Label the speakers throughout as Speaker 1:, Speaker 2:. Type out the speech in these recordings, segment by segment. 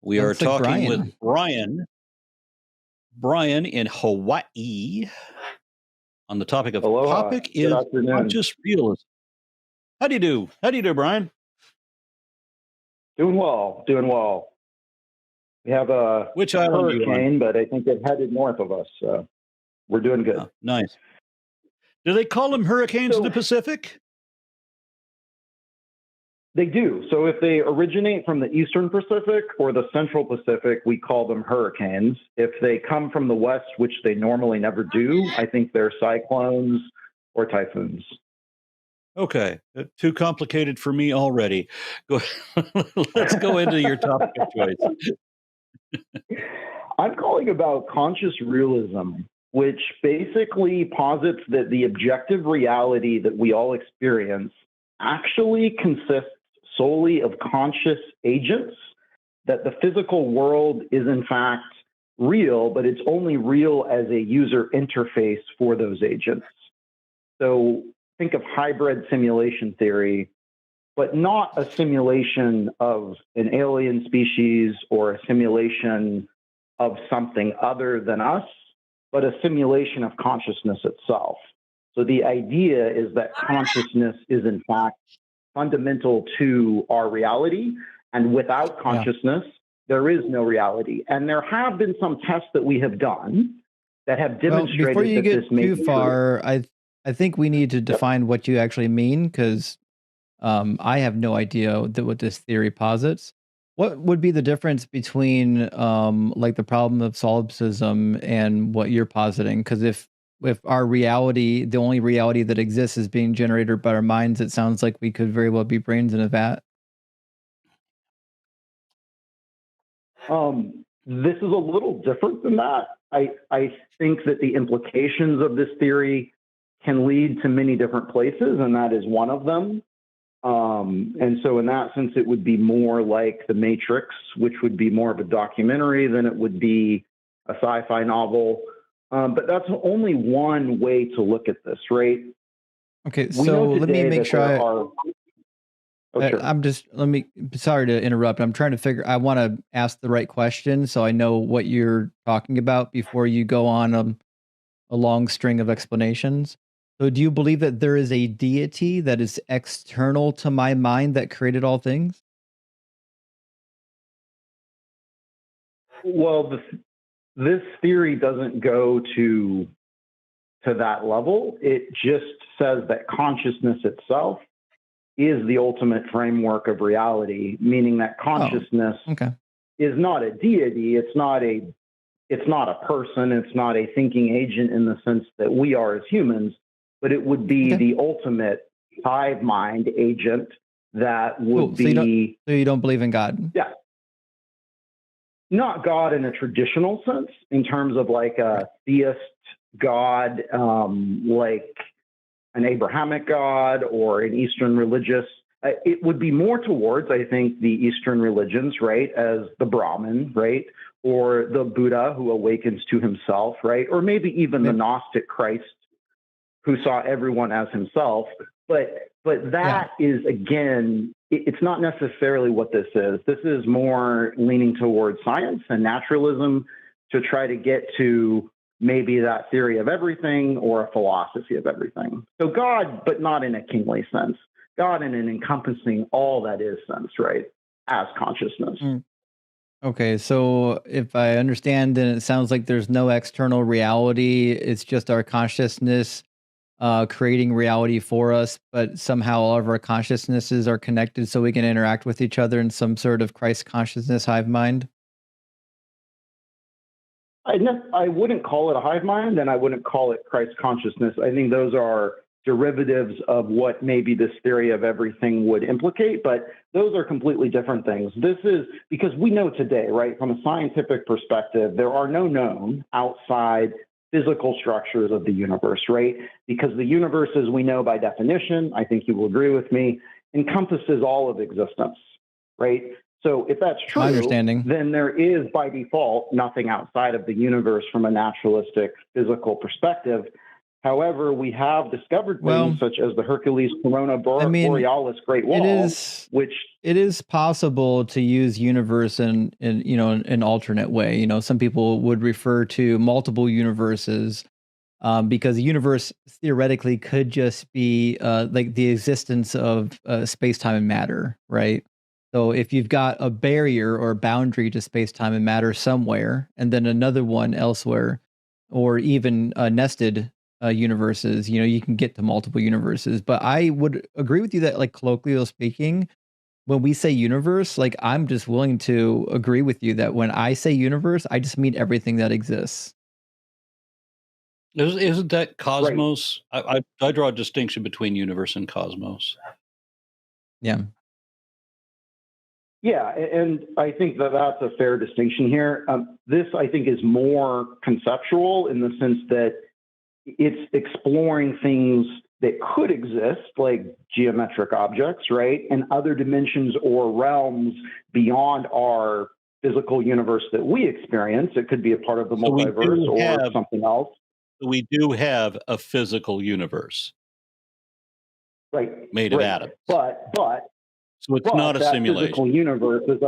Speaker 1: We are
Speaker 2: Looks like
Speaker 1: talking with
Speaker 2: Brian.
Speaker 1: Brian in Hawaii on the topic of
Speaker 3: Aloha.
Speaker 1: topic
Speaker 3: Good
Speaker 1: is
Speaker 3: afternoon.
Speaker 1: conscious realism. How do you do? How do you do, Brian?
Speaker 3: Doing well. Doing well. We have a
Speaker 1: Which island are you on?
Speaker 3: hurricane, but I think it headed north of us. So we're doing good.
Speaker 1: Oh, nice. Do they call them hurricanes in the Pacific?
Speaker 3: They do. So if they originate from the Eastern Pacific or the Central Pacific, we call them hurricanes. If they come from the West, which they normally never do, I think they're cyclones or typhoons.
Speaker 1: Okay, too complicated for me already. Let's go into your topic of choice.
Speaker 3: I'm calling about conscious realism, which basically posits that the objective reality that we all experience actually consists solely of conscious agents, that the physical world is in fact real, but it's only real as a user interface for those agents. So think of hybrid simulation theory, but not a simulation of an alien species or a simulation of something other than us, but a simulation of consciousness itself. So the idea is that consciousness is in fact fundamental to our reality, and without consciousness, there is no reality. And there have been some tests that we have done that have demonstrated
Speaker 2: before you
Speaker 3: that
Speaker 2: get
Speaker 3: this may
Speaker 2: too
Speaker 3: be
Speaker 2: far, I think we need to define what you actually mean, because I have no idea what this theory posits. What would be the difference between like the problem of solipsism and what you're positing? Because if our reality, the only reality that exists is being generated by our minds, it sounds like we could very well be brains in a vat.
Speaker 3: This is a little different than that. I think that the implications of this theory can lead to many different places, and that is one of them. And so in that sense, it would be more like The Matrix, which would be more of a documentary than it would be a sci-fi novel. But that's only one way to look at this, right?
Speaker 2: Okay, so let me make sure
Speaker 3: sure.
Speaker 2: Sorry to interrupt. I'm trying to I want to ask the right question so I know what you're talking about before you go on a long string of explanations. So do you believe that there is a deity that is external to my mind that created all things?
Speaker 3: Well, this theory doesn't go to that level. It just says that consciousness itself is the ultimate framework of reality, meaning that consciousness is not a deity. It's not a person. It's not a thinking agent in the sense that we are as humans, but it would be the ultimate hive mind agent that would be.
Speaker 2: So you don't believe in God?
Speaker 3: Yeah. Not God in a traditional sense, in terms of like a theist God, like an Abrahamic God or an Eastern religious. It would be more towards, I think, the Eastern religions, right, as the Brahmin, right, or the Buddha who awakens to himself, right, or maybe even the Gnostic Christ who saw everyone as himself. But that is, again, it's not necessarily what this is. This is more leaning towards science and naturalism to try to get to maybe that theory of everything or a philosophy of everything. So God, but not in a kingly sense. God in an encompassing all that is sense, right, as consciousness.
Speaker 2: Okay, so if I understand, then it sounds like there's no external reality. It's just our consciousness creating reality for us, but somehow all of our consciousnesses are connected so we can interact with each other in some sort of Christ consciousness hive mind?
Speaker 3: I wouldn't call it a hive mind, and I wouldn't call it Christ consciousness. I think those are derivatives of what maybe this theory of everything would implicate, but those are completely different things. This is because we know today, right, from a scientific perspective, there are no known outside physical structures of the universe, right? Because the universe, as we know by definition, I think you will agree with me, encompasses all of existence, right? So if that's true, then there is by default nothing outside of the universe from a naturalistic physical perspective. However, we have discovered
Speaker 2: Well,
Speaker 3: things such as the Hercules Corona
Speaker 2: I mean,
Speaker 3: Borealis Great
Speaker 2: it
Speaker 3: Wall,
Speaker 2: is
Speaker 3: which
Speaker 2: it is possible to use universe in an alternate way. Some people would refer to multiple universes, because the universe theoretically could just be like the existence of space, time, and matter, right? So if you've got a barrier or a boundary to space, time, and matter somewhere, and then another one elsewhere, or even nested universes, you can get to multiple universes. But I would agree with you that, like, colloquially speaking, when we say universe, like, I'm just willing to agree with you that when I say universe, I just mean everything that exists.
Speaker 1: Isn't that
Speaker 3: right.
Speaker 1: cosmos? I draw a distinction between universe and cosmos.
Speaker 2: Yeah.
Speaker 3: Yeah, and I think that that's a fair distinction here. This, I think, is more conceptual in the sense that it's exploring things that could exist, like geometric objects, right, and other dimensions or realms beyond our physical universe that we experience. It could be a part of the
Speaker 1: So we
Speaker 3: multiverse
Speaker 1: do
Speaker 3: or
Speaker 1: have
Speaker 3: something else.
Speaker 1: we do have a physical universe
Speaker 3: Right,
Speaker 1: made of
Speaker 3: right.
Speaker 1: atoms.
Speaker 3: But
Speaker 1: So it's not a
Speaker 3: that
Speaker 1: simulation.
Speaker 3: physical universe is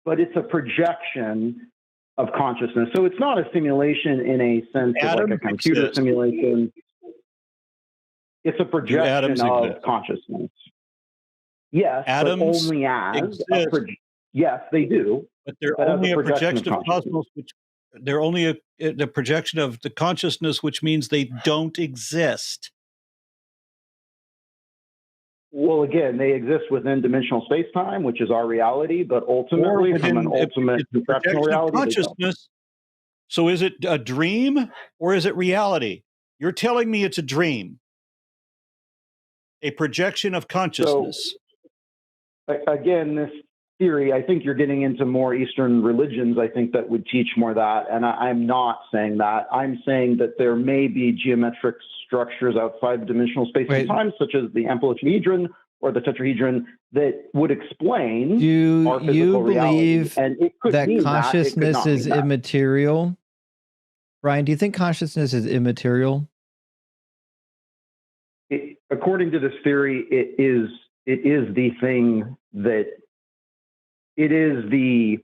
Speaker 3: but it's a projection of consciousness. So it's not a simulation in a sense of like a
Speaker 1: Atoms
Speaker 3: computer
Speaker 1: exist.
Speaker 3: simulation. It's a
Speaker 1: Do
Speaker 3: projection
Speaker 1: atoms
Speaker 3: of
Speaker 1: exist?
Speaker 3: consciousness. Yes,
Speaker 1: Atoms
Speaker 3: but only as a
Speaker 1: exist,
Speaker 3: yes, they do,
Speaker 1: but they're
Speaker 3: but as
Speaker 1: only
Speaker 3: a
Speaker 1: a
Speaker 3: projection of
Speaker 1: projection of
Speaker 3: consciousness.
Speaker 1: cosmos, which they're only the projection of the consciousness, which means they don't exist.
Speaker 3: Well, again, they exist within dimensional space-time, which is our reality, but
Speaker 1: Or
Speaker 3: ultimately, from an
Speaker 1: within
Speaker 3: ultimate
Speaker 1: it's a
Speaker 3: conceptual
Speaker 1: projection of
Speaker 3: reality, they don't.
Speaker 1: consciousness. So is it a dream or is it reality? You're telling me it's a dream, a projection of
Speaker 3: So
Speaker 1: consciousness.
Speaker 3: again, this theory, I think you're getting into more Eastern religions, I think, that would teach more that. And I'm not saying that. I'm saying that there may be geometric structures outside dimensional space and
Speaker 2: Wait,
Speaker 3: time, such as the amphilohedron or the tetrahedron, that would explain
Speaker 2: do
Speaker 3: our
Speaker 2: you
Speaker 3: physical reality.
Speaker 2: believe
Speaker 3: And it could
Speaker 2: that
Speaker 3: mean that, it could
Speaker 2: consciousness
Speaker 3: not
Speaker 2: is
Speaker 3: mean that.
Speaker 2: immaterial? Brian, do you think consciousness is immaterial?
Speaker 3: According to this theory, it is the thing that it is the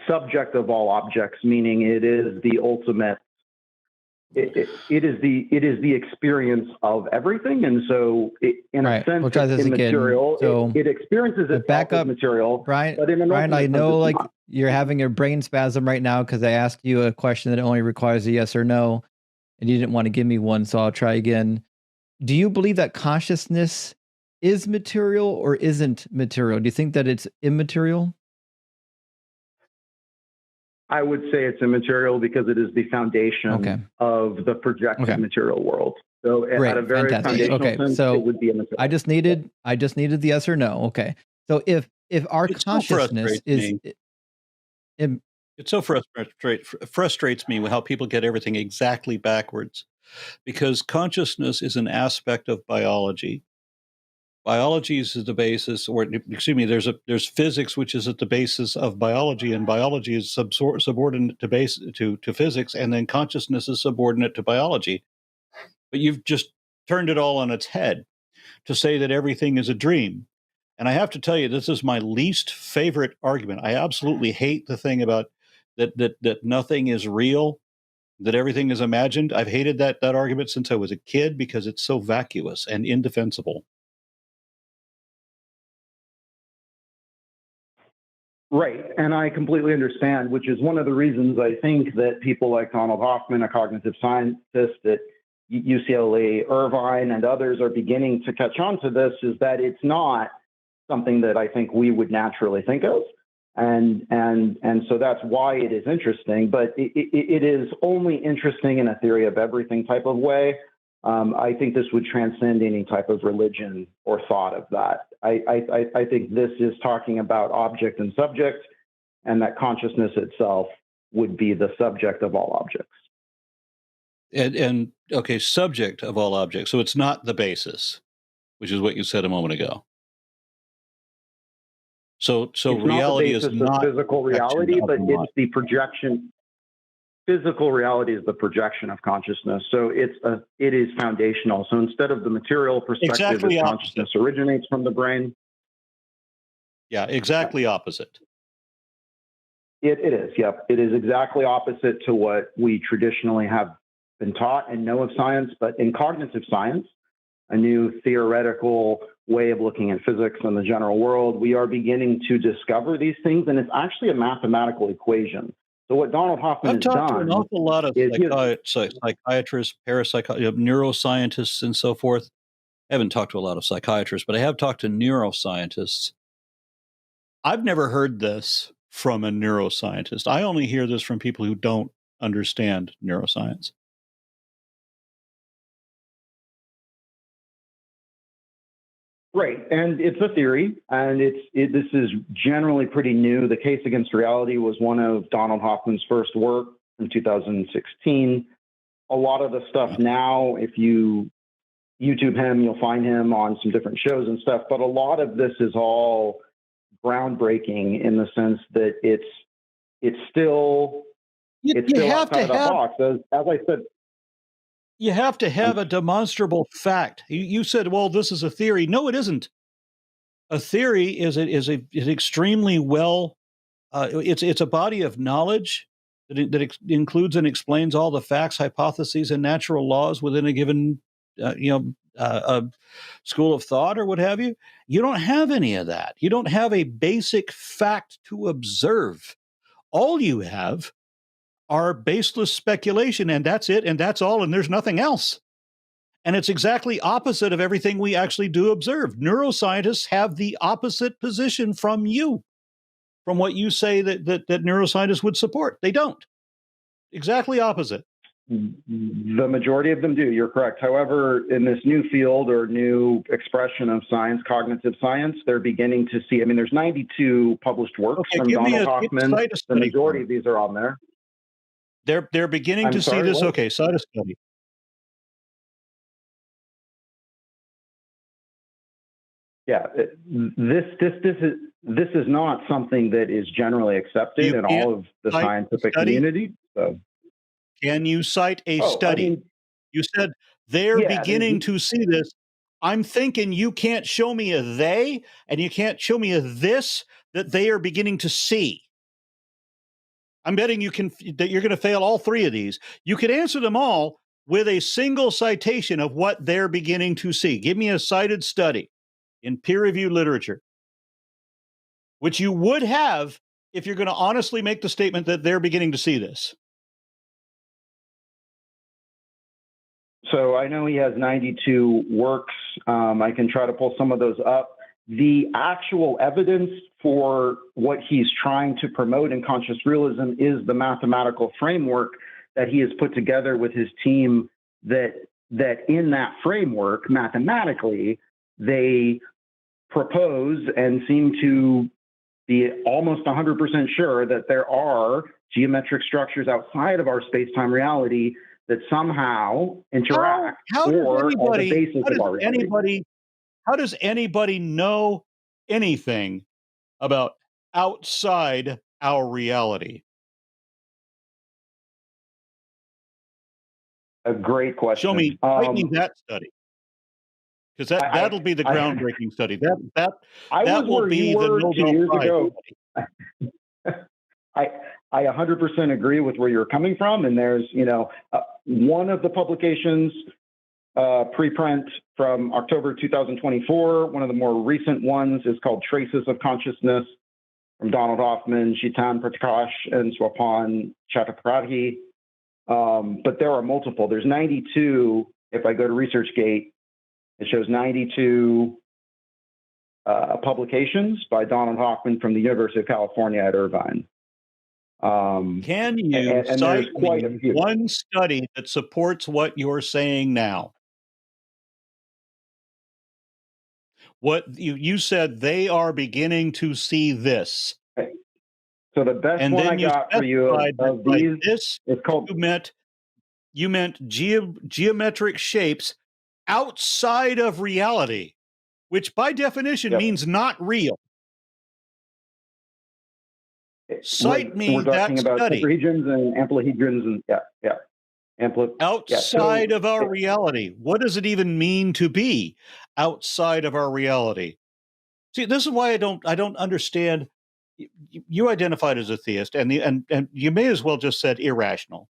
Speaker 3: subject of all objects, meaning it is the ultimate. It is the experience of everything, and so in a
Speaker 2: Right.
Speaker 3: sense,
Speaker 2: We'll try
Speaker 3: it's
Speaker 2: this again.
Speaker 3: immaterial.
Speaker 2: So
Speaker 3: It experiences itself
Speaker 2: back
Speaker 3: as
Speaker 2: up,
Speaker 3: material,
Speaker 2: Brian.
Speaker 3: but in an
Speaker 2: Brian, I
Speaker 3: ultimate sense,
Speaker 2: know
Speaker 3: it's
Speaker 2: like
Speaker 3: not.
Speaker 2: you're having a brain spasm right now because I asked you a question that only requires a yes or no, and you didn't want to give me one, so I'll try again. Do you believe that consciousness is material or isn't material? Do you think that it's immaterial?
Speaker 3: I would say it's immaterial because it is the
Speaker 2: Okay.
Speaker 3: foundation of the projected
Speaker 2: Okay.
Speaker 3: material world. So at a
Speaker 2: Great.
Speaker 3: very
Speaker 2: Fantastic.
Speaker 3: foundational
Speaker 2: Okay.
Speaker 3: sense, it
Speaker 2: So
Speaker 3: would be immaterial.
Speaker 2: I just needed the yes or no. Okay. So if our
Speaker 1: It so
Speaker 2: consciousness
Speaker 1: frustrates
Speaker 2: is
Speaker 1: me. It so frustrates me how people get everything exactly backwards, because consciousness is an aspect of biology. Biology is the basis, or excuse me, there's physics, which is at the basis of biology, and biology is subordinate to physics, and then consciousness is subordinate to biology. But you've just turned it all on its head to say that everything is a dream. And I have to tell you, this is my least favorite argument. I absolutely hate the thing about that nothing is real, that everything is imagined. I've hated that argument since I was a kid because it's so vacuous and indefensible.
Speaker 3: Right. And I completely understand, which is one of the reasons I think that people like Donald Hoffman, a cognitive scientist at UCLA, Irvine, and others are beginning to catch on to this, is that it's not something that I think we would naturally think of. And so that's why it is interesting, but it is only interesting in a theory of everything type of way. I think this would transcend any type of religion or thought of that. I think this is talking about object and subject, and that consciousness itself would be the subject of all objects.
Speaker 1: And okay, subject of all objects. So it's not the basis, which is what you said a moment ago. So
Speaker 3: It's not the
Speaker 1: reality is
Speaker 3: basis of
Speaker 1: not
Speaker 3: physical
Speaker 1: projection
Speaker 3: reality,
Speaker 1: of
Speaker 3: but
Speaker 1: the mind.
Speaker 3: it's the projection. physical reality is the projection of consciousness. So it is foundational. So instead of the material perspective,
Speaker 1: Exactly
Speaker 3: that
Speaker 1: opposite.
Speaker 3: consciousness originates from the brain.
Speaker 1: Yeah, exactly opposite.
Speaker 3: It is, yep. It is exactly opposite to what we traditionally have been taught and know of science. But in cognitive science, a new theoretical way of looking at physics and the general world, we are beginning to discover these things, and it's actually a mathematical equation. So what Donald Hoffman
Speaker 1: I've
Speaker 3: has
Speaker 1: talked to
Speaker 3: done
Speaker 1: an awful lot of
Speaker 3: is
Speaker 1: psychiatrists, parapsychologists, neuroscientists, and so forth. I haven't talked to a lot of psychiatrists, but I have talked to neuroscientists. I've never heard this from a neuroscientist. I only hear this from people who don't understand neuroscience.
Speaker 3: right, and it's a theory, and this is generally pretty new. The Case Against Reality was one of Donald Hoffman's first work from 2016. A lot of the stuff now, if you YouTube him, you'll find him on some different shows and stuff. But a lot of this is all groundbreaking in the sense that it's still outside of that box. As I said,
Speaker 1: you have to have a demonstrable fact. You said, "Well, this is a theory." No, it isn't. A theory is extremely well. It's a body of knowledge that includes and explains all the facts, hypotheses, and natural laws within a given a school of thought or what have you. You don't have any of that. You don't have a basic fact to observe. All you have are baseless speculation, and that's it, and that's all, and there's nothing else. And it's exactly opposite of everything we actually do observe. Neuroscientists have the opposite position from you, from what you say that neuroscientists would support. They don't. Exactly opposite.
Speaker 3: The majority of them do. You're correct. However, in this new field or new expression of science, cognitive science, they're beginning to see. I mean, there's 92 published works from Donald Hoffman. The majority of these are on there.
Speaker 1: They're beginning to see this.
Speaker 3: What?
Speaker 1: Okay, cite a study.
Speaker 3: Yeah, this is not something that is generally accepted in all of the scientific community. So,
Speaker 1: can you cite a study? I mean, you said they're beginning to see this. I'm thinking you can't show me a they, and you can't show me a this that they are beginning to see. I'm betting that you're going to fail all three of these. You could answer them all with a single citation of what they're beginning to see. Give me a cited study in peer-reviewed literature, which you would have if you're going to honestly make the statement that they're beginning to see this.
Speaker 3: So I know he has 92 works. I can try to pull some of those up. The actual evidence for what he's trying to promote in conscious realism is the mathematical framework that he has put together with his team, that in that framework, mathematically, they propose and seem to be almost 100% sure that there are geometric structures outside of our space-time reality that somehow interact or are the basis of our reality.
Speaker 1: How does anybody know anything about outside our reality?
Speaker 3: A great question.
Speaker 1: Show me, write me that study, because that'll be the groundbreaking study. That will be the Nobel Prize.
Speaker 3: I 100% agree with where you're coming from, and there's one of the publications preprint from October 2024. One of the more recent ones is called Traces of Consciousness from Donald Hoffman, Jitan Prakash, and Swapan Chattopadhyay. But there are multiple. There's 92. If I go to ResearchGate, it shows 92 publications by Donald Hoffman from the University of California at Irvine.
Speaker 1: Can you cite one study that supports what you're saying now? What you said, they are beginning to see this.
Speaker 3: Okay. So the best one I got for you of these is called.
Speaker 1: You meant geometric shapes outside of reality, which by definition means not real. Cite me
Speaker 3: We're talking
Speaker 1: that
Speaker 3: about
Speaker 1: study
Speaker 3: tetrahedrons and amplihedrons and yeah.
Speaker 1: outside of our reality. What does it even mean to be outside of our reality? See, this is why I don't understand. You identified as a theist, and you may as well just said irrational,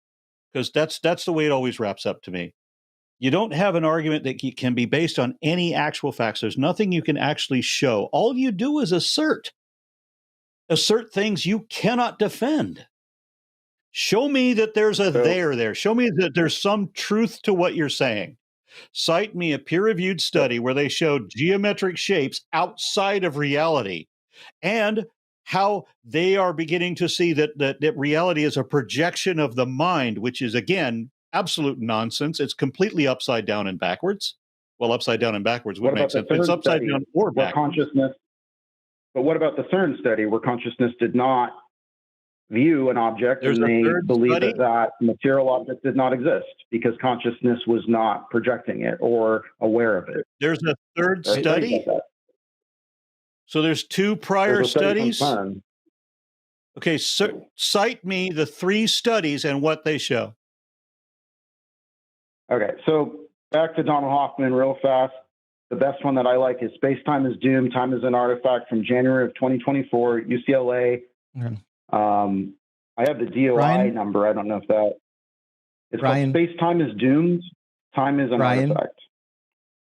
Speaker 1: because that's the way it always wraps up to me. You don't have an argument that can be based on any actual facts. There's nothing you can actually show. All you do is assert things you cannot defend. Show me that there's a there. Show me that there's some truth to what you're saying. Cite me a peer-reviewed study where they showed geometric shapes outside of reality, and how they are beginning to see that reality is a projection of the mind, which is, again, absolute nonsense. It's completely upside down and backwards. Well, upside down and backwards would make sense, but it's upside down or backwards.
Speaker 3: But what about the CERN study where consciousness did not view an object and they believe that material object did not exist because consciousness was not projecting it or aware of it?
Speaker 1: There's a third study? So there's two prior studies? Okay, so cite me the 3 studies and what they show.
Speaker 3: Okay, so back to Donald Hoffman real fast. The best one that I like is Space-Time is Doomed, Time is an Artifact from January of 2024, UCLA. Okay. I have the DOI number. I don't know if that... It's called Space-Time is Doomed, Time is an Artifact.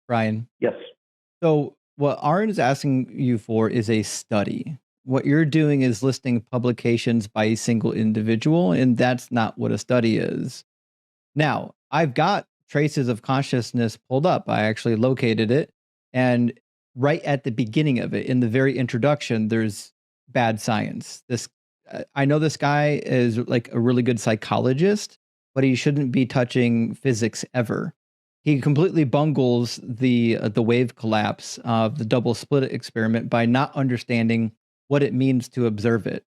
Speaker 2: Ryan.
Speaker 3: Yes.
Speaker 2: So what Aron is asking you for is a study. What you're doing is listing publications by a single individual, and that's not what a study is. Now, I've got traces of consciousness pulled up. I actually located it, and right at the beginning of it, in the very introduction, there's bad science. I know this guy is like a really good psychologist, but he shouldn't be touching physics ever. He completely bungles the wave collapse of the double slit experiment by not understanding what it means to observe it.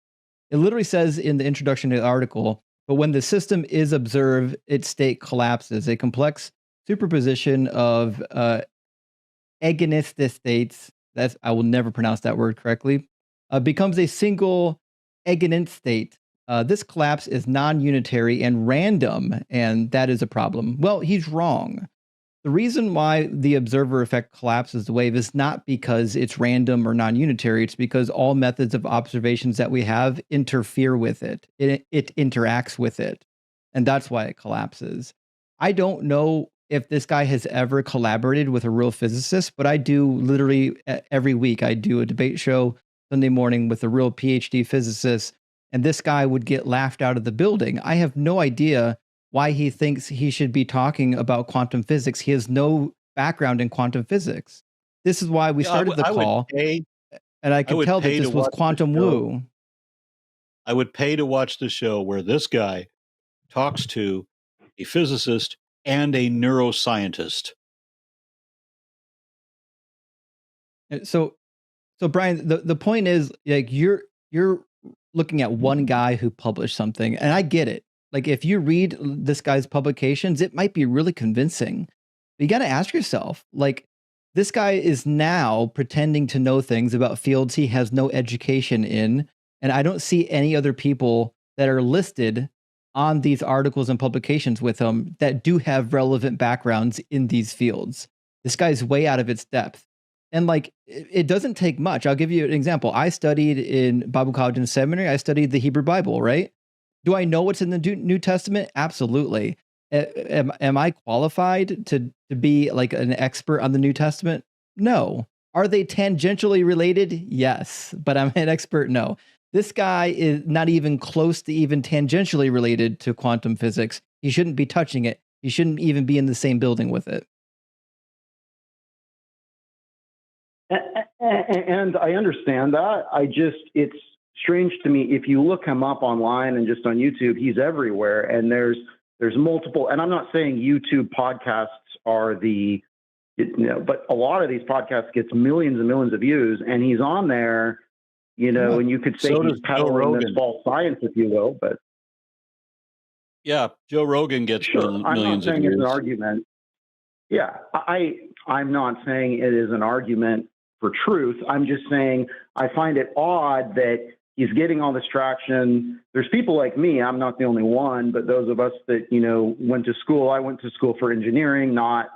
Speaker 2: It literally says in the introduction to the article, but when the system is observed, its state collapses. A complex superposition of agonistic states, I will never pronounce that word correctly, becomes a single agonist state. This collapse is non-unitary and random, and that is a problem. Well, he's wrong. The reason why the observer effect collapses the wave is not because it's random or non-unitary. It's because all methods of observations that we have interfere with it. It interacts with it. And that's why it collapses. I don't know if this guy has ever collaborated with a real physicist, but I do literally every week. I do a debate show Sunday morning with a real PhD physicist, and this guy would get laughed out of the building. I have no idea why he thinks he should be talking about quantum physics. He has no background in quantum physics. This is why we started the call, and I could tell that this was quantum woo.
Speaker 1: I would pay to watch the show where this guy talks to a physicist and a neuroscientist.
Speaker 2: So Brian, the point is, like, you're looking at one guy who published something, and I get it. Like, if you read this guy's publications, it might be really convincing. But you got to ask yourself, like, this guy is now pretending to know things about fields he has no education in. And I don't see any other people that are listed on these articles and publications with him that do have relevant backgrounds in these fields. This guy's way out of its depth. And like, it doesn't take much. I'll give you an example. I studied in Bible college and seminary. I studied the Hebrew Bible, right? Do I know what's in the New Testament? Absolutely. Am I qualified to be like an expert on the New Testament? No. Are they tangentially related? Yes. But I'm an expert? No. This guy is not even close to even tangentially related to quantum physics. He shouldn't be touching it. He shouldn't even be in the same building with it.
Speaker 3: And I understand that. It's strange to me. If you look him up online and just on YouTube, he's everywhere. And there's multiple, and I'm not saying YouTube podcasts are but a lot of these podcasts gets millions and millions of views, and he's on there, and you could say he's peddling this false science, if you will, but.
Speaker 1: Yeah, Joe Rogan gets millions of views.
Speaker 3: I'm not saying it's an argument. Yeah, I'm not saying it is an argument for truth. I'm just saying I find it odd that he's getting all this traction. There's people like me, I'm not the only one, but those of us that, went to school, I went to school for engineering, not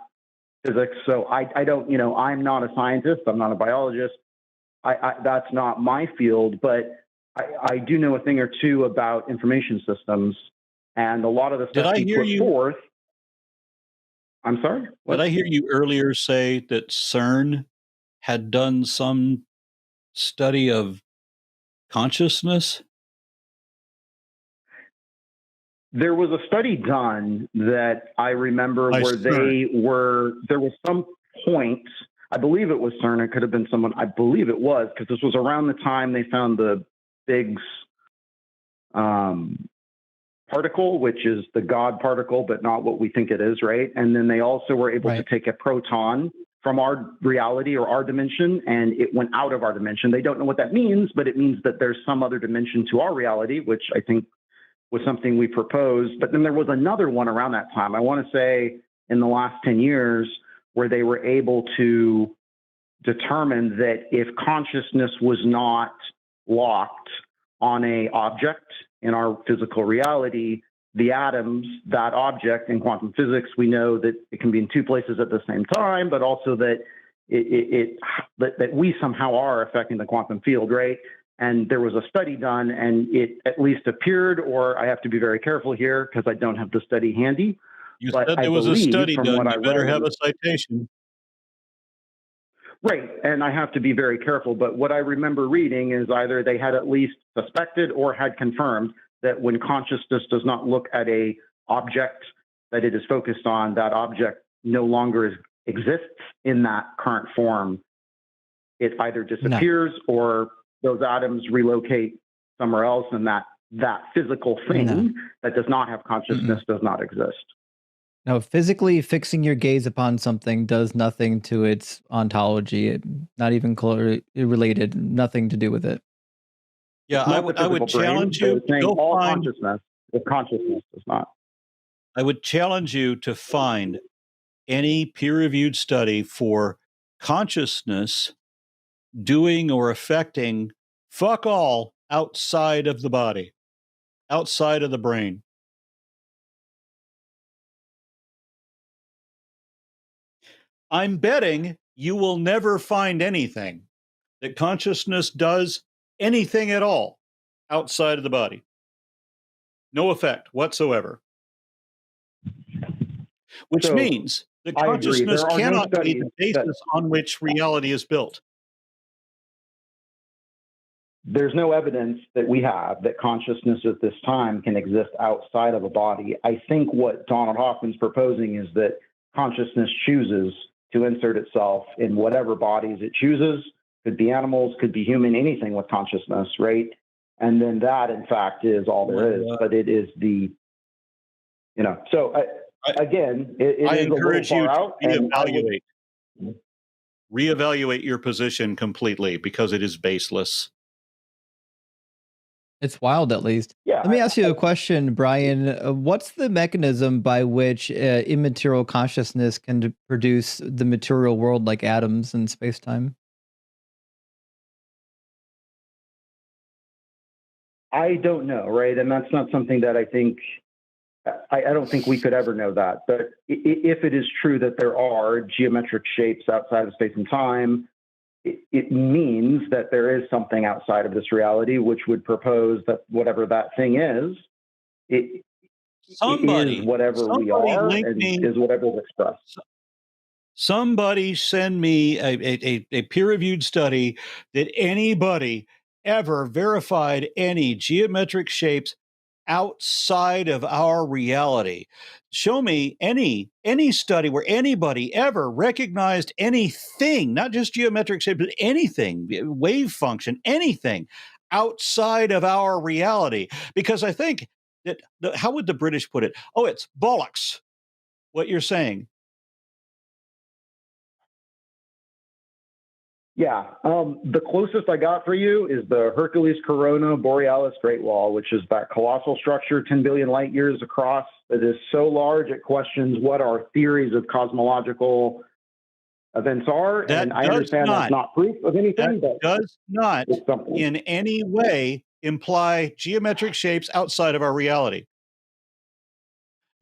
Speaker 3: physics. So I don't, I'm not a scientist. I'm not a biologist. That's not my field, but I do know a thing or two about information systems, and a lot of the
Speaker 1: Did
Speaker 3: stuff
Speaker 1: I
Speaker 3: he
Speaker 1: hear
Speaker 3: put
Speaker 1: you?
Speaker 3: forth. I'm sorry? What?
Speaker 1: Did I hear you earlier say that CERN had done some study of consciousness?
Speaker 3: There was a study done that I remember
Speaker 1: By
Speaker 3: where
Speaker 1: CERN.
Speaker 3: there was some point, I believe it was CERN, it could have been someone, I believe it was, because this was around the time they found the Biggs particle, which is the God particle, but not what we think it is, right? And then they also were able to take a proton from our reality or our dimension, and it went out of our dimension. They don't know what that means, but it means that there's some other dimension to our reality, which I think was something we proposed. But then there was another one around that time, I want to say in the last 10 years, where they were able to determine that if consciousness was not locked on a object in our physical reality, the atoms, that object in quantum physics, we know that it can be in two places at the same time, but also that that we somehow are affecting the quantum field, right? And there was a study done, and it at least appeared, or I have to be very careful here because I don't have the study handy.
Speaker 1: You
Speaker 3: but
Speaker 1: said
Speaker 3: I
Speaker 1: there was a
Speaker 3: believe
Speaker 1: study
Speaker 3: from
Speaker 1: done.
Speaker 3: what I
Speaker 1: You better
Speaker 3: read,
Speaker 1: have a citation.
Speaker 3: Right, and I have to be very careful, but what I remember reading is either they had at least suspected or had confirmed that when consciousness does not look at a object that it is focused on, that object no longer exists in that current form. It either disappears or those atoms relocate somewhere else, and that physical thing that does not have consciousness does not exist.
Speaker 2: No, physically fixing your gaze upon something does nothing to its ontology. Not even related, nothing to do with it.
Speaker 1: Yeah, I would challenge you to go
Speaker 3: all
Speaker 1: find
Speaker 3: consciousness, if consciousness does not.
Speaker 1: I would challenge you to find any peer-reviewed study for consciousness doing or affecting fuck all outside of the body, outside of the brain. I'm betting you will never find anything that consciousness does anything at all outside of the body. No effect whatsoever. Which means that consciousness cannot be the basis on which reality is built.
Speaker 3: There's no evidence that we have that consciousness at this time can exist outside of a body. I think what Donald Hoffman's proposing is that consciousness chooses to insert itself in whatever bodies it chooses. Could be animals, could be human, anything with consciousness, right? And then that, in fact, is all there is. But it is the, so again,
Speaker 1: I
Speaker 3: is
Speaker 1: encourage you to
Speaker 3: reevaluate.
Speaker 1: Reevaluate your position completely because it is baseless.
Speaker 2: It's wild, at least.
Speaker 3: Yeah.
Speaker 2: Let me ask you a question, Brian. What's the mechanism by which immaterial consciousness can produce the material world like atoms in space-time?
Speaker 3: I don't know, right? And that's not something that I think, I don't think we could ever know that. But if it is true that there are geometric shapes outside of space and time, it means that there is something outside of this reality, which would propose that whatever that thing is, it is whatever we are and is whatever is expressed.
Speaker 1: Somebody send me a peer-reviewed study that anybody ever verified any geometric shapes outside of our reality. Show me any study where anybody ever recognized anything, not just geometric shape, but anything, wave function, anything outside of our reality. Because I think that, how would the British put it? Oh, it's bollocks, what you're saying.
Speaker 3: Yeah. The closest I got for you is the Hercules Corona Borealis Great Wall, which is that colossal structure 10 billion light years across. It is so large it questions what our theories of cosmological events are. And I understand that's not proof of anything.
Speaker 1: That does not in any way imply geometric shapes outside of our reality.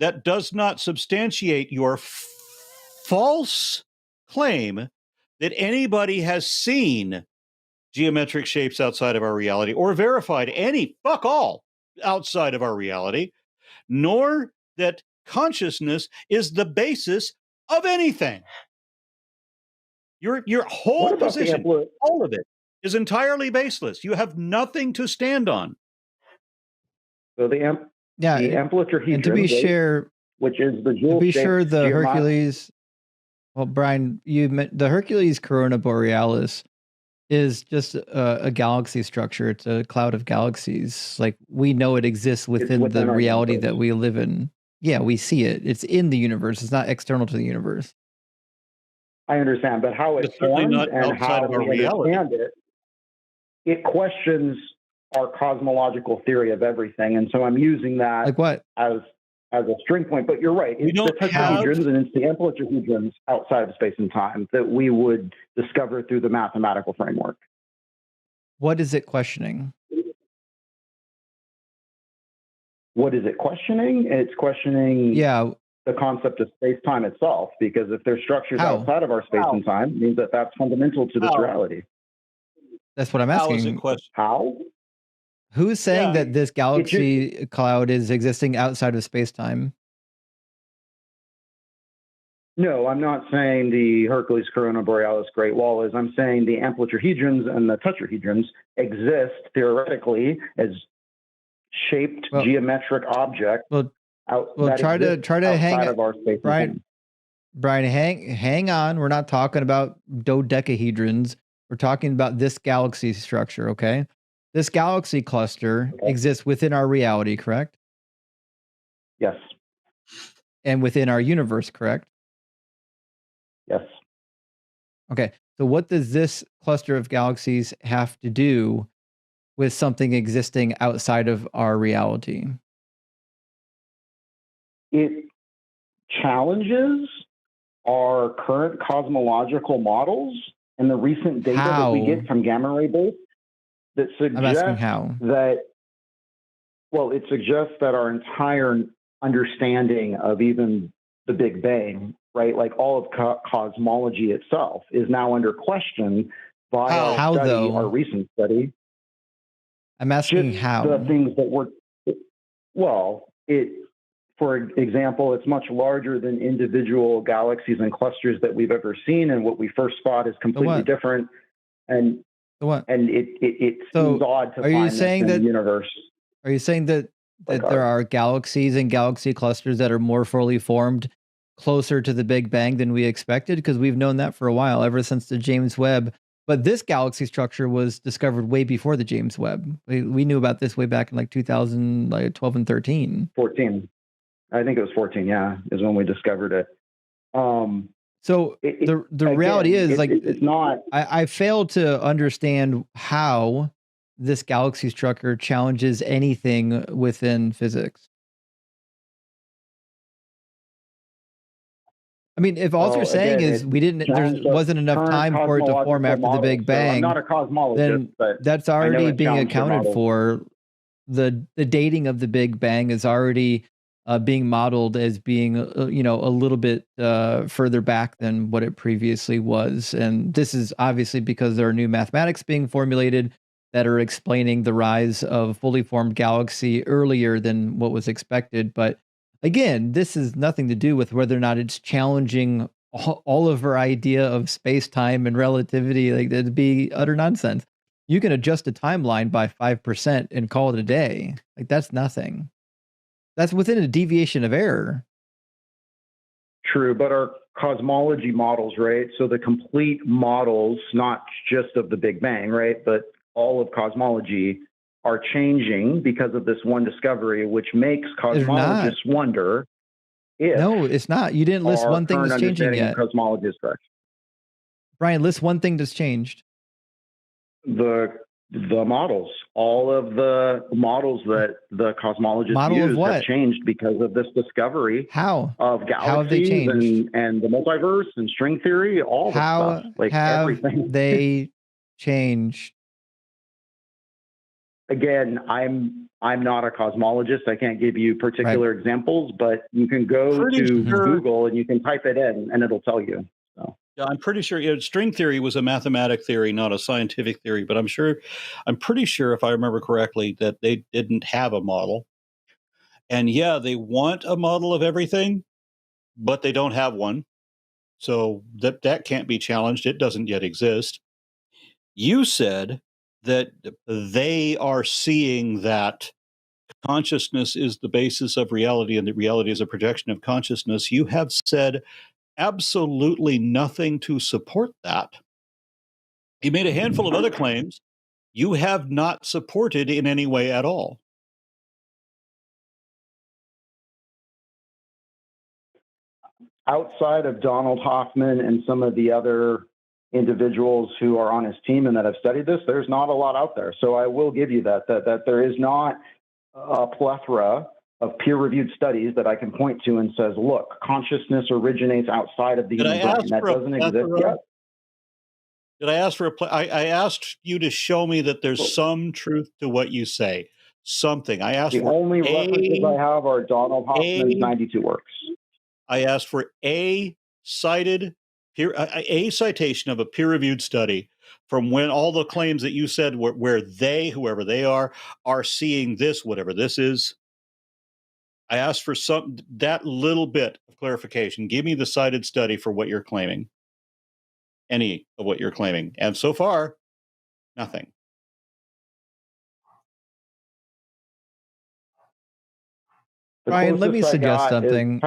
Speaker 1: That does not substantiate your false claim that anybody has seen geometric shapes outside of our reality or verified any fuck all outside of our reality, nor that consciousness is the basis of anything. Your whole position, all of it, is entirely baseless. You have nothing to stand on.
Speaker 3: So the amplitude,
Speaker 2: and to be sure,
Speaker 3: which is the
Speaker 2: to be sure, the Hercules. Well, Brian, you meant the Hercules Corona Borealis is just a galaxy structure. It's a cloud of galaxies. Like, we know it exists within the reality that we live in. Yeah, we see it. It's in the universe. It's not external to the universe.
Speaker 3: I understand, but how it forms and how we understand it questions our cosmological theory of everything. And so I'm using that
Speaker 2: like what?
Speaker 3: as a string point. But you're right. It's the tetrahedrons and it's the amplitudes outside of space and time that we would discover through the mathematical framework.
Speaker 2: What is it questioning?
Speaker 3: What is it questioning? It's questioning the concept of space-time itself, because if there's structures outside of our space and time, it means that that's fundamental to this reality.
Speaker 2: That's what I'm asking.
Speaker 1: How is it questioned?
Speaker 3: How?
Speaker 2: Who's saying that this galaxy cloud is existing outside of space-time?
Speaker 3: No, I'm not saying the Hercules Corona Borealis Great Wall is. I'm saying the amplituhedrons and the tetrahedrons exist theoretically as shaped geometric objects.
Speaker 2: Try to hang
Speaker 3: of our space.
Speaker 2: Brian, hang on. We're not talking about dodecahedrons. We're talking about this galaxy structure, okay? This galaxy cluster exists within our reality, correct?
Speaker 3: Yes.
Speaker 2: And within our universe, correct?
Speaker 3: Yes.
Speaker 2: Okay. So what does this cluster of galaxies have to do with something existing outside of our reality?
Speaker 3: It challenges our current cosmological models and the recent data that we get from gamma ray bursts that suggest that, well, it suggests that our entire understanding of even the Big Bang, right, like all of cosmology itself, is now under question by our recent study.
Speaker 2: I'm asking how.
Speaker 3: The things that were, for example, it's much larger than individual galaxies and clusters that we've ever seen, and what we first thought is completely different. And it seems odd to find this in the universe.
Speaker 2: Are you saying that there are galaxies and galaxy clusters that are more fully formed closer to the Big Bang than we expected? Because we've known that for a while, ever since the James Webb. But this galaxy structure was discovered way before the James Webb. We knew about this way back in like 2012 and 13.
Speaker 3: 14. I think it was 14, is when we discovered it.
Speaker 2: So the reality is, it's not. I fail to understand how this galaxy structure challenges anything within physics. I mean, if all you're saying is there wasn't enough time for it to form after the Big Bang,
Speaker 3: I'm not a cosmologist,
Speaker 2: then that's already being accounted for. The dating of the Big Bang is already being modeled as being, a little bit further back than what it previously was. And this is obviously because there are new mathematics being formulated that are explaining the rise of fully formed galaxy earlier than what was expected. But again, this has nothing to do with whether or not it's challenging all of our idea of space-time and relativity. Like, that'd be utter nonsense. You can adjust a timeline by 5% and call it a day. Like, that's nothing. That's within a deviation of error.
Speaker 3: True, but our cosmology models, right? So the complete models, not just of the Big Bang, right, but all of cosmology, are changing because of this one discovery, which makes cosmologists wonder if...
Speaker 2: No, it's not. You didn't list one thing that's changing yet.
Speaker 3: Cosmology is correct.
Speaker 2: Brian, list one thing that's changed.
Speaker 3: The models, all of the models that the cosmologists use have changed because of this discovery.
Speaker 2: How?
Speaker 3: Of galaxies
Speaker 2: How have they changed?
Speaker 3: And the multiverse and string theory, all the stuff. Like
Speaker 2: have
Speaker 3: everything.
Speaker 2: They changed?
Speaker 3: again, I'm not a cosmologist. I can't give you particular examples, but you can go to Google and you can type it in and it'll tell you. So.
Speaker 1: Yeah, I'm pretty sure string theory was a mathematic theory, not a scientific theory, but I'm pretty sure, if I remember correctly, that they didn't have a model. And yeah, they want a model of everything, but they don't have one. So that can't be challenged. It doesn't yet exist. You said that they are seeing that consciousness is the basis of reality and that reality is a projection of consciousness. You have said absolutely nothing to support that. You made a handful of other claims you have not supported in any way at all.
Speaker 3: Outside of Donald Hoffman and some of the other individuals who are on his team and that have studied this, there's not a lot out there. So I will give you that there is not a plethora of peer-reviewed studies that I can point to and says, look, consciousness originates outside of the human brain. That doesn't exist yet.
Speaker 1: Did I ask for I asked you to show me that there's some truth to what you say. Something. I asked
Speaker 3: the
Speaker 1: for
Speaker 3: only references I have are Donald Hoffman's 92 works.
Speaker 1: I asked for a citation of a peer-reviewed study from when all the claims that you said where they, whoever they are seeing this, whatever this is. I asked for that little bit of clarification. Give me the cited study for what you're claiming. Any of what you're claiming. And so far, nothing.
Speaker 2: Ryan, let me suggest something.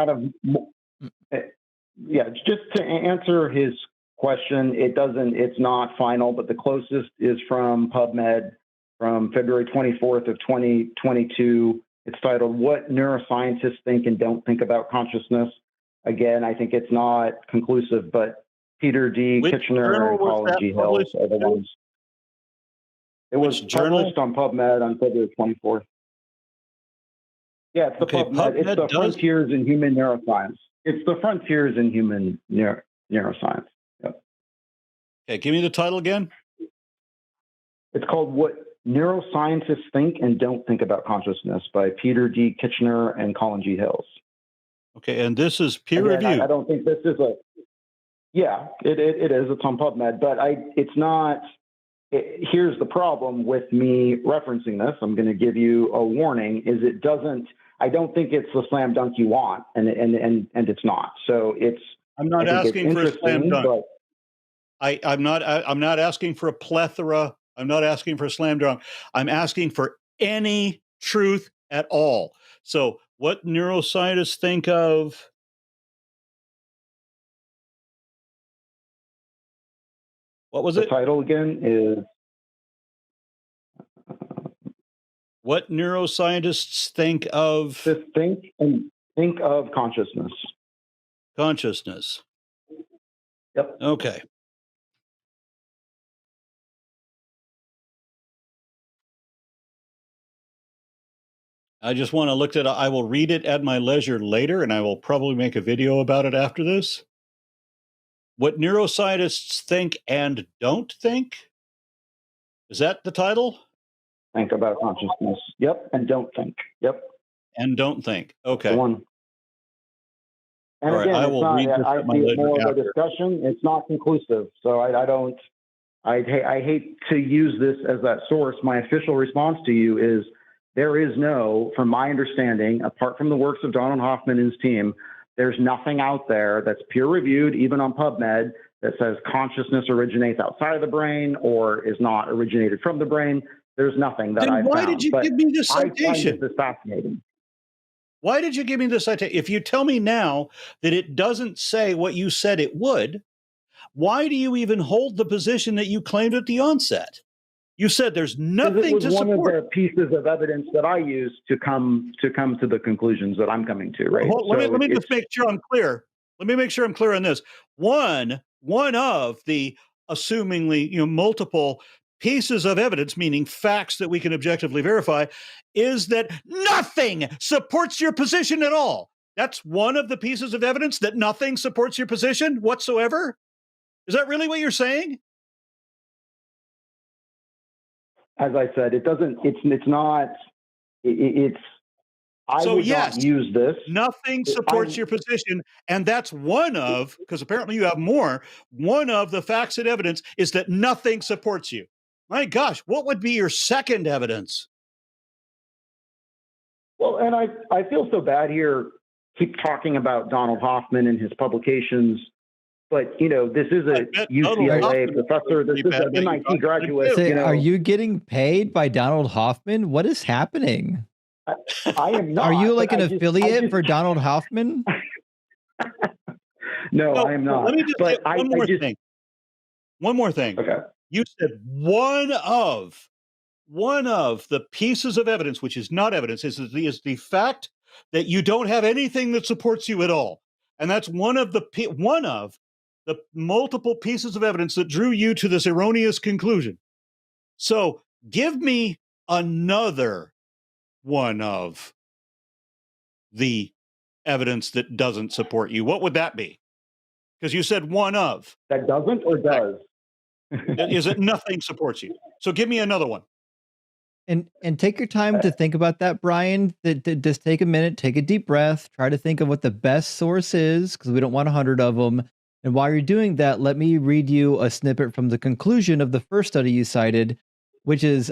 Speaker 3: Yeah, just to answer his question, it's not final, but the closest is from PubMed from February 24th of 2022. It's titled, What Neuroscientists Think and Don't Think About Consciousness. Again, I think it's not conclusive, but Peter D. Kitchener and Colin G. Hills are the ones. It was published on PubMed on February 24th. Yeah, it's the PubMed. It's the Frontiers in Human Neuroscience. It's the Frontiers in Human Neuroscience. Yep.
Speaker 1: Okay, give me the title again.
Speaker 3: It's called What Neuroscientists Think and Don't Think About Consciousness by Peter D. Kitchener and Colin G. Hills.
Speaker 1: Okay, and this is peer-reviewed.
Speaker 3: I don't think this is yeah, it is. It's on PubMed, but it's not. Here's the problem with me referencing this. I'm going to give you a warning: is it doesn't. I don't think it's the slam dunk you want, and it's not. So it's.
Speaker 1: I'm not asking for a slam dunk. I'm not asking for a plethora. I'm not asking for a slam dunk. I'm asking for any truth at all. So, what neuroscientists think of? What was it?
Speaker 3: The title again is
Speaker 1: What neuroscientists think of?
Speaker 3: Think of consciousness.
Speaker 1: Consciousness.
Speaker 3: Yep.
Speaker 1: Okay. I just want to look at it. I will read it at my leisure later, and I will probably make a video about it after this. What neuroscientists think and don't think? Is that the title?
Speaker 3: Think about consciousness. Yep. And don't think. Yep.
Speaker 1: And don't think. Okay.
Speaker 3: One. And
Speaker 1: all
Speaker 3: again,
Speaker 1: right, I will read this
Speaker 3: I
Speaker 1: at my
Speaker 3: see it
Speaker 1: leisure
Speaker 3: more of
Speaker 1: after.
Speaker 3: a discussion. It's not conclusive. So I hate to use this as that source. My official response to you is there is no, from my understanding, apart from the works of Donald Hoffman and his team, there's nothing out there that's peer-reviewed, even on PubMed, that says consciousness originates outside of the brain or is not originated from the brain. There's nothing that I've found.
Speaker 1: Why did you give me this citation?
Speaker 3: I find this fascinating.
Speaker 1: Why did you give me this citation? If you tell me now that it doesn't say what you said it would, why do you even hold the position that you claimed at the onset? You said there's nothing to support.
Speaker 3: It was one of the pieces of evidence that I used to come to the conclusions that I'm coming to. Right.
Speaker 1: Let me just make sure I'm clear. Let me make sure I'm clear on this. One of the assumingly multiple pieces of evidence, meaning facts that we can objectively verify, is that nothing supports your position at all. That's one of the pieces of evidence, that nothing supports your position whatsoever. Is that really what you're saying?
Speaker 3: as I said, it doesn't. It's not. It's. I
Speaker 1: So
Speaker 3: would
Speaker 1: yes,
Speaker 3: not use this.
Speaker 1: nothing supports your position, and that's one of, because apparently you have more, one of the facts and evidence is that nothing supports you. My gosh, what would be your second evidence?
Speaker 3: Well, and I feel so bad here, keep talking about Donald Hoffman and his publications, but this is a UCLA professor, this is an MIT graduate.
Speaker 2: Are you getting paid by Donald Hoffman? What is happening?
Speaker 3: I am not.
Speaker 2: Are you like an affiliate for Donald Hoffman?
Speaker 3: No, I am not.
Speaker 1: Let me just say one more thing. One more thing.
Speaker 3: Okay.
Speaker 1: You said one of the pieces of evidence, which is not evidence, is the fact that you don't have anything that supports you at all. And that's one of the multiple pieces of evidence that drew you to this erroneous conclusion. So give me another one of the evidence that doesn't support you. What would that be? Because you said one of.
Speaker 3: That doesn't or does?
Speaker 1: Is it nothing supports you? So give me another one.
Speaker 2: And take your time to think about that, Brian. Just take a minute, take a deep breath, try to think of what the best source is, because we don't want 100 of them. And while you're doing that, let me read you a snippet from the conclusion of the first study you cited, which is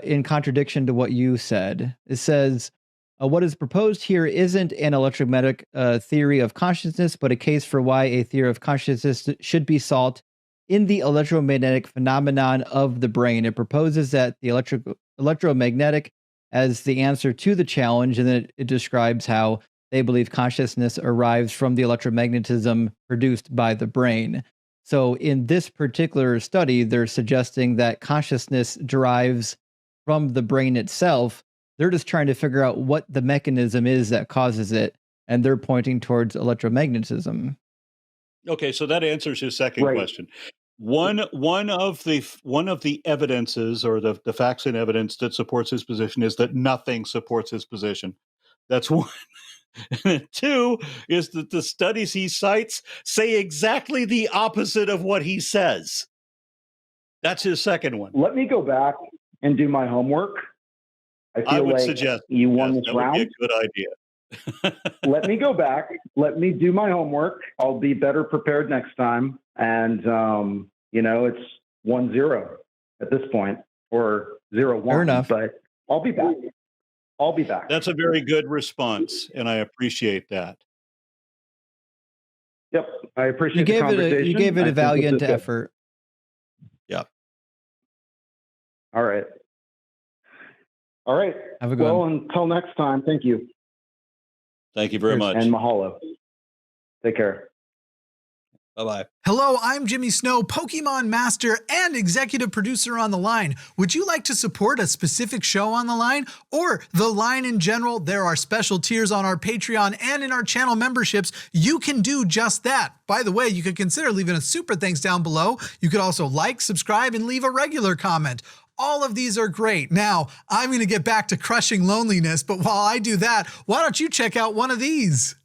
Speaker 2: in contradiction to what you said. It says, what is proposed here isn't an electromagnetic theory of consciousness, but a case for why a theory of consciousness should be sought in the electromagnetic phenomenon of the brain. It proposes that the electromagnetic as the answer to the challenge, and then it describes how they believe consciousness arrives from the electromagnetism produced by the brain. So in this particular study, they're suggesting that consciousness derives from the brain itself. They're just trying to figure out what the mechanism is that causes it, and they're pointing towards electromagnetism.
Speaker 1: Okay, so that answers his second question. One of the evidences or the facts and evidence that supports his position is that nothing supports his position. That's one. And two is that the studies he cites say exactly the opposite of what he says. That's his second one.
Speaker 3: Let me go back and do my homework.
Speaker 1: I would suggest
Speaker 3: you won this
Speaker 1: That
Speaker 3: round.
Speaker 1: would be a good idea.
Speaker 3: Let me go back. Let me do my homework. I'll be better prepared next time. And, it's 1-0 at this point, or 0-1.
Speaker 2: Fair enough.
Speaker 3: But I'll be back.
Speaker 1: That's a very good response, and I appreciate that.
Speaker 3: Yep, I appreciate the conversation.
Speaker 2: You gave it a valiant effort.
Speaker 1: Yeah.
Speaker 3: All right.
Speaker 2: Have a good one.
Speaker 3: Until next time, thank you.
Speaker 1: Thank you very much.
Speaker 3: And mahalo. Take care.
Speaker 1: Bye-bye.
Speaker 4: Hello, I'm Jimmy Snow, Pokemon Master and Executive Producer on The Line. Would you like to support a specific show on The Line or The Line in general? There are special tiers on our Patreon and in our channel memberships. You can do just that. By the way, you could consider leaving a super thanks down below. You could also like, subscribe, and leave a regular comment. All of these are great. Now, I'm going to get back to crushing loneliness, but while I do that, why don't you check out one of these?